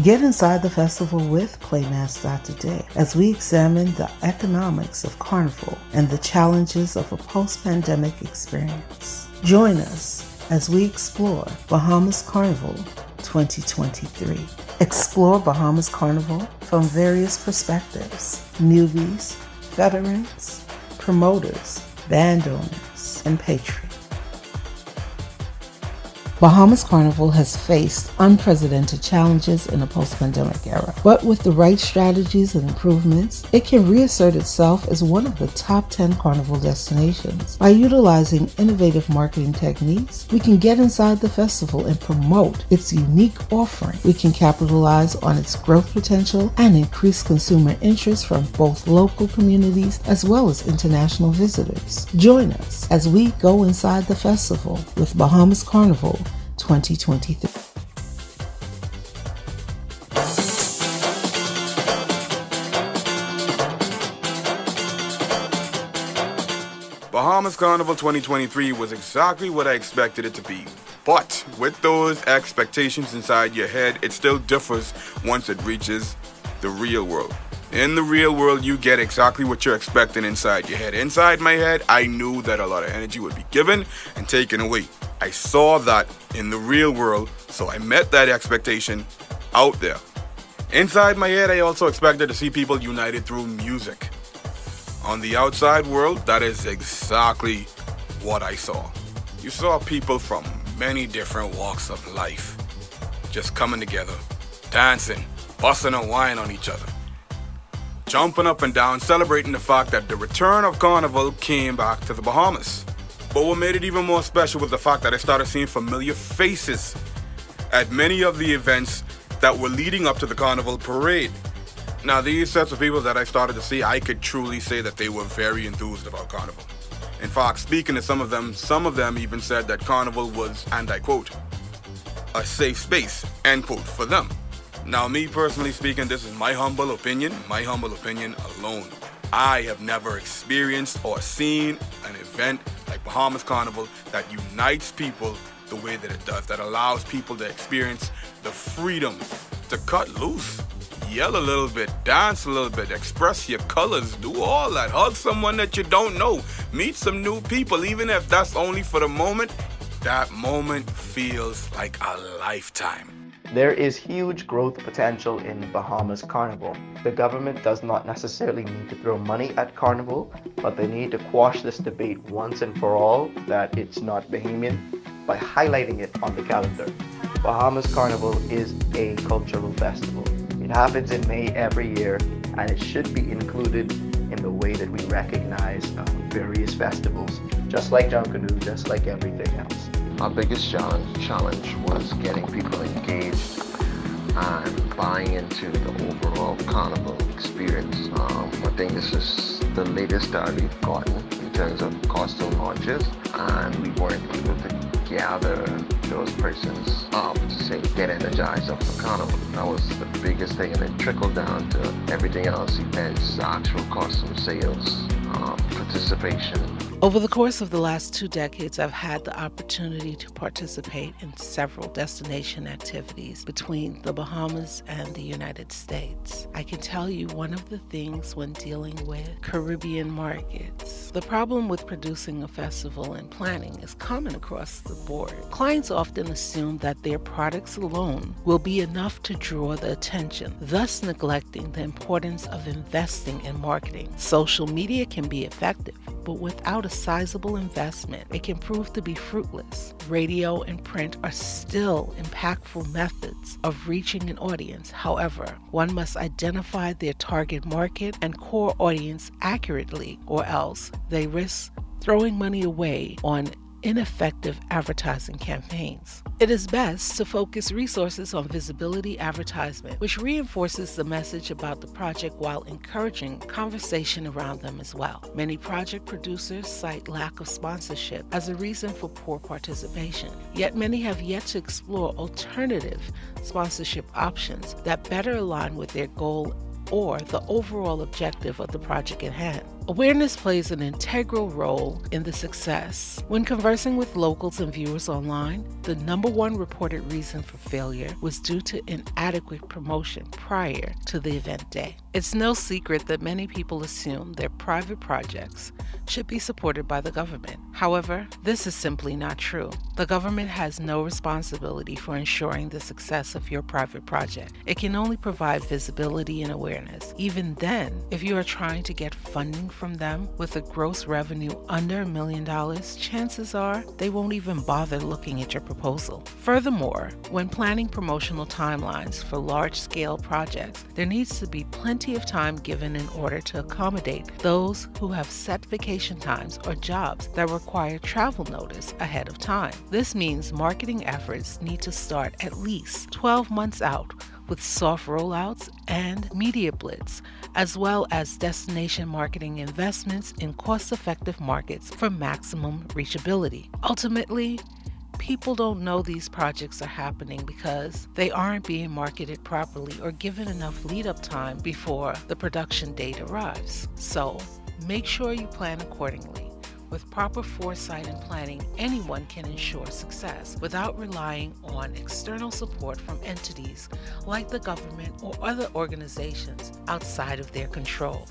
Get inside the festival with Playmaster as we examine the economics of Carnival and the challenges of a post-pandemic experience. Join us as we explore Bahamas Carnival 2023. Explore Bahamas Carnival from various perspectives: newbies, veterans, promoters, band owners, and patrons. Bahamas Carnival has faced unprecedented challenges in the post-pandemic era, but with the right strategies and improvements, it can reassert itself as one of the top 10 Carnival destinations. By utilizing innovative marketing techniques, we can get inside the festival and promote its unique offering. We can capitalize on its growth potential and increase consumer interest from both local communities as well as international visitors. Join us as we go inside the festival with Bahamas Carnival 2023. Bahamas Carnival 2023 was exactly what I expected it to be. But with those expectations inside your head, it still differs once it reaches the real world. In the real world, you get exactly what you're expecting inside your head. Inside my head, I knew that a lot of energy would be given and taken away. I saw that in the real world, so I met that expectation out there. Inside my head, I also expected to see people united through music. On the outside world, that is exactly what I saw. You saw people from many different walks of life just coming together, dancing, busting a wine on each other, jumping up and down, celebrating the fact that the return of Carnival came back to the Bahamas. But what made it even more special was the fact that I started seeing familiar faces at many of the events that were leading up to the Carnival parade. Now, these sets of people that I started to see, I could truly say that they were very enthused about Carnival. In fact, speaking to some of them even said that Carnival was, and I quote, a safe space, end quote, for them. Now, me personally speaking, this is my humble opinion alone. I have never experienced or seen an event like Bahamas Carnival that unites people the way that it does, that allows people to experience the freedom to cut loose, yell a little bit, dance a little bit, express your colors, do all that, hug someone that you don't know, meet some new people, even if that's only for the moment. That moment feels like a lifetime. There is huge growth potential in Bahamas Carnival. The government does not necessarily need to throw money at Carnival, but they need to quash this debate once and for all that it's not Bahamian by highlighting it on the calendar. Bahamas Carnival is a cultural festival. It happens in May every year, and it should be included in the way that we recognize various festivals, just like Junkanoo, just like everything else. Our biggest challenge was getting people engaged and buying into the overall Carnival experience. I think this is the latest that we've gotten in terms of costume launches, and we weren't able to gather those persons up to say get energized up for Carnival. That was the biggest thing, and it trickled down to everything else: events, actual costume sales, participation. Over the course of the last 2 decades, I've had the opportunity to participate in several destination activities between the Bahamas and the United States. I can tell you one of the things when dealing with Caribbean markets, the problem with producing a festival and planning is common across the board. Clients often assume that their products alone will be enough to draw the attention, thus neglecting the importance of investing in marketing. Social media can be effective, but without a sizable investment, it can prove to be fruitless. Radio and print are still impactful methods of reaching an audience. However, one must identify their target market and core audience accurately, or else they risk throwing money away on ineffective advertising campaigns. It is best to focus resources on visibility advertisement, which reinforces the message about the project while encouraging conversation around them as well. Many project producers cite lack of sponsorship as a reason for poor participation, yet many have yet to explore alternative sponsorship options that better align with their goal or the overall objective of the project at hand. Awareness plays an integral role in the success. When conversing with locals and viewers online, the number one reported reason for failure was due to inadequate promotion prior to the event day. It's no secret that many people assume their private projects should be supported by the government. However, this is simply not true. The government has no responsibility for ensuring the success of your private project. It can only provide visibility and awareness. Even then, if you are trying to get funding from them with a gross revenue under $1 million, chances are they won't even bother looking at your proposal. Furthermore, when planning promotional timelines for large-scale projects, there needs to be plenty of time given in order to accommodate those who have set vacation times or jobs that require travel notice ahead of time. This means marketing efforts need to start at least 12 months out, with soft rollouts and media blitz, as well as destination marketing investments in cost-effective markets for maximum reachability. Ultimately, people don't know these projects are happening because they aren't being marketed properly or given enough lead-up time before the production date arrives. So, make sure you plan accordingly. With proper foresight and planning, anyone can ensure success without relying on external support from entities like the government or other organizations outside of their control.